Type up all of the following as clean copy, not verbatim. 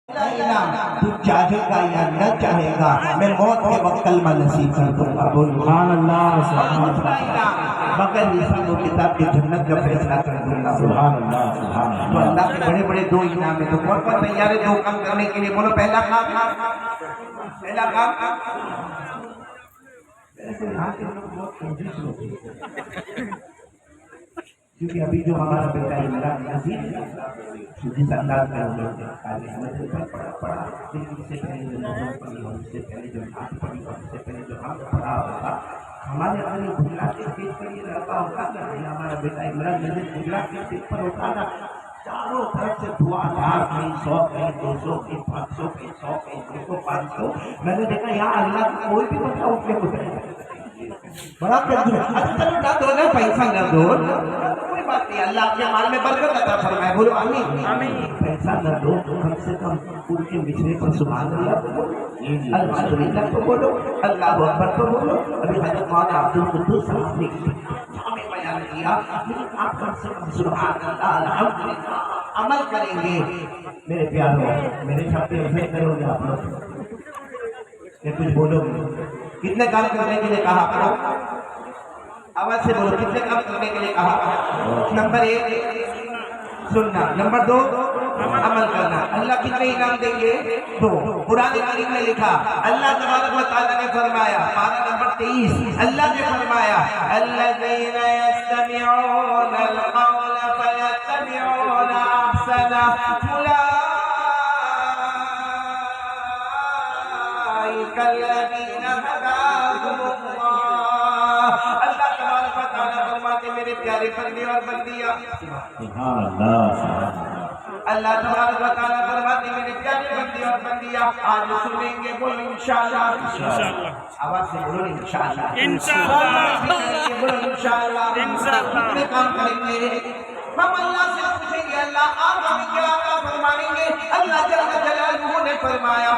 انعام تو چاہے گا یا نہ چاہے گا میں موت کے وقت کلمہ نصیب کر دوں گا بول سبحان اللہ سبحان دوسرا انعام بغیر حساب و کتاب کے جنت کا فیصلہ کر دوں گا اللہ سبحان تو اللہ اللہ کے بڑے بڑے دو انعام ہیں تو کون کون تیار ہے دو کام کرنے کے لیے بولو پہلا کام پہلا کام کیونکہ ابھی جو ہمارا بیٹا عمران نذیر جس انداز میں ہم لوگ پڑھا لیکن اس سے پہلے جو نظر پڑھی اور اس سے پہلے جو نعت پڑھی اور اس سے پہلے جو ہم پڑھا ہوگا ہمارے اندر یہ بھلا کے اسٹیج پر یہ لڑکا ہوتا کہ ہمارا بیٹا عمران نذیر بھلا کے اسٹیج پر اٹھانا چاروں طرف سے دعا دار کہیں 100 کہیں 200 کہیں 500 کہیں 100 کہیں 200 500 میں نے دیکھا یہاں اللہ کا کوئی بھی بندہ اٹھ کے گزرے بڑا چلو نہ دو نا پیسہ نہ دو کوئی بات نہیں اللہ کے مال میں برکت عطا فرمائے بولو آمین پیسہ نہ دو کم سے کم ان کے مشرے پر سبحان اللہ بولو الحمدللہ تو بولو اللہ اکبر تو بولو ابھی حضرت مولانا عبدالقدوس صاحب نے ہمیں بیان کیا لیکن آپ کم سے کم سبحان اللہ الحمدللہ عمل کریں گے میرے پیاروں میرے ساتھ ایسے کرو گے آپ لوگ کہ کچھ بولو گے کتنے کام کرنے کے لیے کہا کرو آواز سے بولو کتنے کام کرنے کے لیے کہا نمبر 1 سننا نمبر 2 عمل کرنا اللہ کتنے انعام دیں گے 2 قرآن کریم نے لکھا اللہ تبارک و تعالیٰ نے فرمایا پارہ نمبر 23 اللہ نے فرمایا الذین یستمعون القول فیتبعون احسنہ الذین ہداہم اللہ اللہ تبارک و تعالیٰ فرماتے میرے پیارے بندے اور بندیاں سبحان اللہ اللہ تبارک و تعالیٰ فرماتے میرے پیارے بندے اور بندیاں آج سنیں گے بولو انشاءاللہ آواز سے بولو انشاءاللہ بولو انشاءاللہ کتنے کام کریں گے ہم اللہ سے پوچھیں گے اللہ آپ ہمیں کیا عطا فرمائیں گے اللہ جل جلالہ نے فرمایا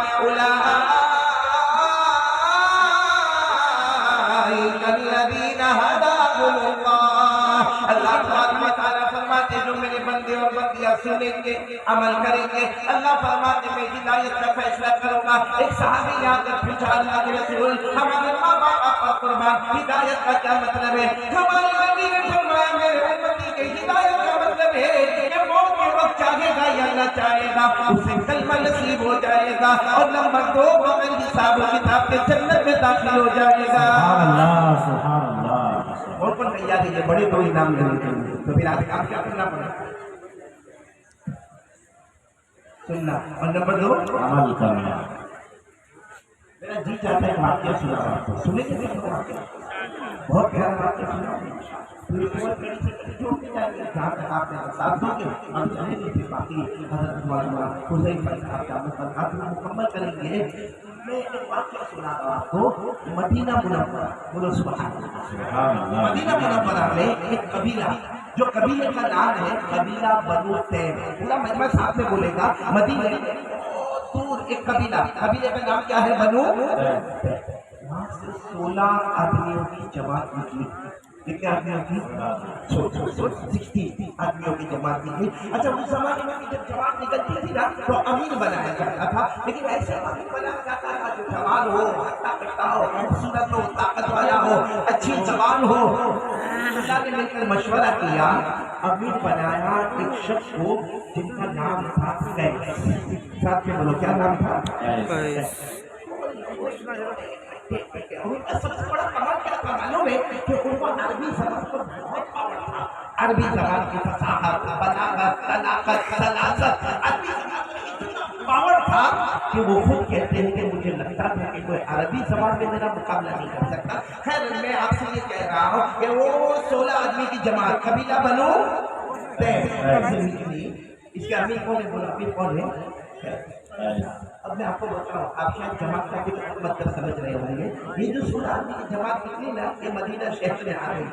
الذین ہداہم اللہ اللہ تبارک و تعالیٰ فرماتے جو میرے بندے اور بندیاں سنیں گے عمل کریں گے اللہ فرماتے میں ہدایت کا فیصلہ کروں گا ایک صحابی نے آ کر پوچھا اللہ کے رسول ہمارے ماں باپ پر قربان ہدایت کا کیا مطلب ہے ہمارے نبی نے فرمایا میرے امتی کے ہدایت کا مطلب ہے کہ موت کے وقت چاہے گا یا نہ چاہے گا اسے کلمہ نصیب ہو جائے گا اور نمبر 2 بغیر حساب و کتاب کے جنت میں داخل ہو جائے گا سبحان اللہ اور کون تیار ہے یہ بڑے بڑے نام لینے کے لیے تو پھر آج کام کیا کرنا پڑے سننا اور نمبر 2 عمل کرنا میرا جی چاہتا ہے کہ واقعہ سنا آپ کو سنیں گے واقعہ بہت پیارا واقعہ سنا جہاں تک آپ نے ساتھ دو گے ہم چاہیں گے پھر باقی حضرت مولانا حذیفہ صاحب کا مطلب مکمل کریں گے میں ایک واقعہ سنا رہا آپ کو مدینہ منورہ بولو سبحان اللہ مدینہ منورہ میں ایک قبیلہ جو قبیلے کا نام ہے قبیلہ بنو تیم پورا مجمع ساتھ میں بولے گا مدینہ دور ایک قبیلہ قبیلے کا نام کیا ہے بنو وہاں سے 16 آدمیوں کی جماعت نکلی کتنے آدمیوں کی 60 آدمیوں کی جماعت نکلی اچھا اس زمانے میں جب جماعت نکلتی تھی نا تو امیر بنایا جاتا تھا لیکن ایسے امیر بنایا جاتا تھا جو جوان ہو ہٹا کٹا ہو خوبصورت ہو طاقت والا ہو اچھی زبان ہو اللہ نے مل کر مشورہ کیا امیر بنایا ایک شخص کو جن کا نام تھا قیس ساتھ میں بولو کیا نام تھا اور ان کا سب سے بڑا کمال کیا تھا معلوم ہے کہ ان کو عربی زبان پر بہت پاور تھا عربی زبان کی فصاحت بلاغت طلاقت سلاست عربی زبان میں اتنا پاور تھا کہ وہ خود کہتے ہیں کہ مجھے لگتا تھا کہ کوئی عربی زبان میں میرا مقابلہ نہیں کر سکتا خیر میں آپ سے یہ کہہ رہا ہوں کہ وہ 16 آدمی کی جماعت قبیلہ بنو تیم سے نکلی اس کے امیر کون ہے بولا امیر کون ہے اب میں آپ کو بتاؤں آپ شاید جماعت کا کچھ مطلب سمجھ رہے ہوں گے یہ جو 16 آدمی کی جماعت نکلی نا یہ مدینہ شہر میں آ گئی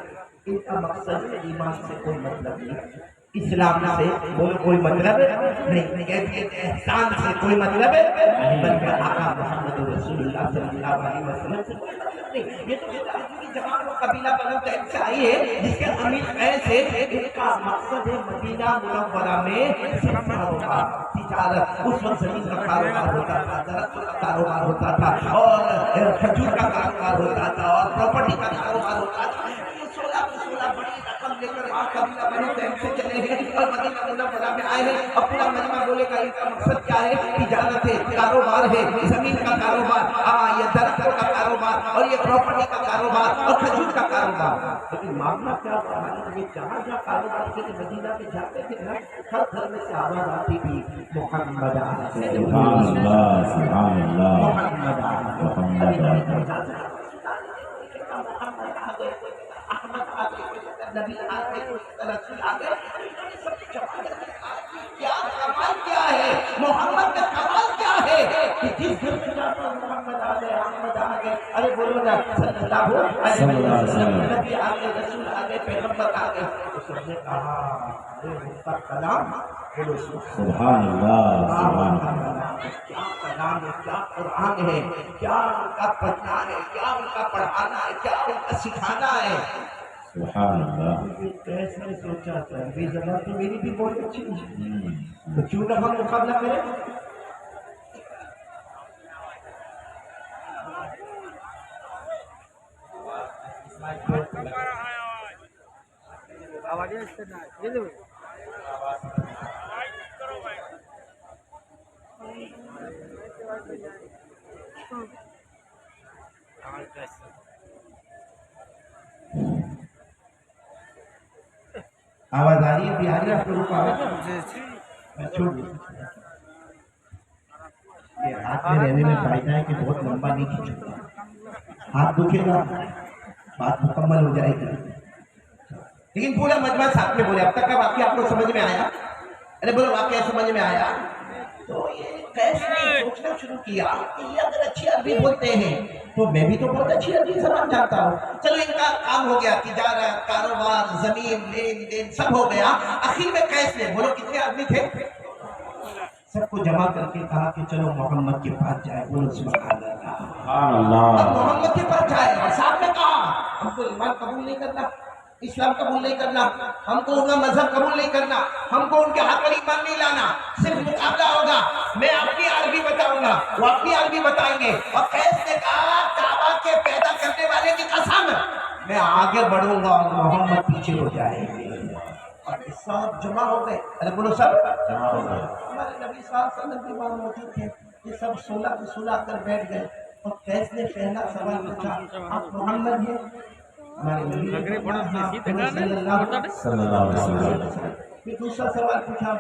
ان کا مقصد ایمان سے کوئی مطلب نہیں اسلام سے کوئی مطلب نہیں، کیفیت احسان سے کوئی مطلب نہیں، بلکہ آقا محمد رسول اللہ صلی اللہ علیہ وسلم سے کوئی مطلب نہیں۔ یہ تو کی جماعت و قبیلہ بنو تیم سے آئی ہے، جس کے امیر قیس ہے، ان کا مقصد ہے مدینہ منورہ میں صرف کاروبار، تجارت۔ اس وقت زمین کا کاروبار ہوتا تھا، درخت کا کاروبار ہوتا تھا، اور کھجور کا کاروبار ہوتا تھا، اور پراپرٹی کا کاروبار ہوتا تھا۔ 16 بڑی رقم لے کر قبیلہ بنو تیم سے چلے ہیں اور مدینہ منورہ میں آئے ہیں، اور پورا مجمع بولے گا ان کا مقصد کیا ہے؟ تجارت ہے، کاروبار ہے، زمین کا کاروبار، یہ درختوں کا کاروبار، اور یہ پراپرٹی کا کاروبار، اور کھجور کا کاروبار۔ لیکن معاملہ کیا ہوا ہے؟ یہ جہاں جہاں کاروبار کے لیے مدینہ میں جاتے تھے نا، ہر گھر میں سے آواز آتی تھی محمد سبحان اللہ سبحان اللہ محمد محمد احمد آگے، نبی آگے، رسول آگے، کیا کمال کیا ہے محمد کا، کمال کیا ہے کہ جس گھر میں جاتا محمد آگے، احمد آگے، ارے بولو نا صلی اللہ علیہ وسلم، نبی آگے، رسول آگے، پیغمبر آگے۔ تو سب نے کہا ارے اس کا کلام بولو سبحان اللہ سبحان اللہ، کیا کلام ہے، کیا قرآن ہے، کیا ان کا پڑھنا ہے، کیا ان کا پڑھانا ہے، کیا ان کا سکھانا ہے۔ سبحان اللہ۔ کیسے سوچا تھا یہ زبان تو میری بھی بہت اچھی ہے، تو کیوں نہ ہم مقابلہ کریں؟ آواز آ رہی ہے؟ بھی آ رہی ہے آپ لوگوں کو آواز؟ میں چھوڑ دوں۔ یہ ہاتھ میں رہنے میں فائدہ ہے کہ بہت لمبا نہیں کھینچوں، ہاتھ دکھے گا بات مکمل ہو جائے گی۔ لیکن پورا مجمع ساتھ میں بولے۔ اب تک کا واقعہ آپ کو سمجھ میں آیا؟ ارے بولو واقعہ سمجھ میں آیا؟ تو یہ کیسے سوچنا شروع کیا کہ یہ اگر اچھی عربی بولتے ہیں تو میں بھی تو بہت اچھی عربی زبان جانتا ہوں، چلو ان کا کام ہو گیا، تجارت، کاروبار، زمین، لین دین سب ہو گیا۔ آخر میں کیس نے بولو کتنے آدمی تھے؟ سب کو جمع کر کے کہا کہ چلو محمد کے پاس جائے، بولو سبحان اللہ۔ سبحان اللہ۔ اب محمد کے پاس جائے اور صاحب نے کہا ہم کو ایمان قبول نہیں کرنا، اسلام قبول نہیں کرنا، ہم کو ان کا مذہب قبول نہیں کرنا، ہم کو ان کے ہاتھ پر ایمان نہیں لانا، صرف مقابلہ ہوگا، میں اپنی عربی بتاؤں گا، وہ اپنی عربی بتائیں گے۔ اور قیس نے کہا کعبہ کے پیدا کرنے والے کی قسم میں آگے بڑھوں گا اور محمد پیچھے ہو جائے گے۔ اور سب جمع ہو گئے، ارے بولو سب جمع ہو گئے۔ ہمارے نبی صلی اللہ علیہ وسلم بھی وہاں موجود تھے، یہ سب سلا کر بیٹھ گئے۔ اور قیس نے پہلا سوال پوچھا آپ محمد ہیں؟ ہمارے نبی صلی اللہ علیہ صلی اللہ علیہ وسلم۔ پھر دوسرا سوال پوچھا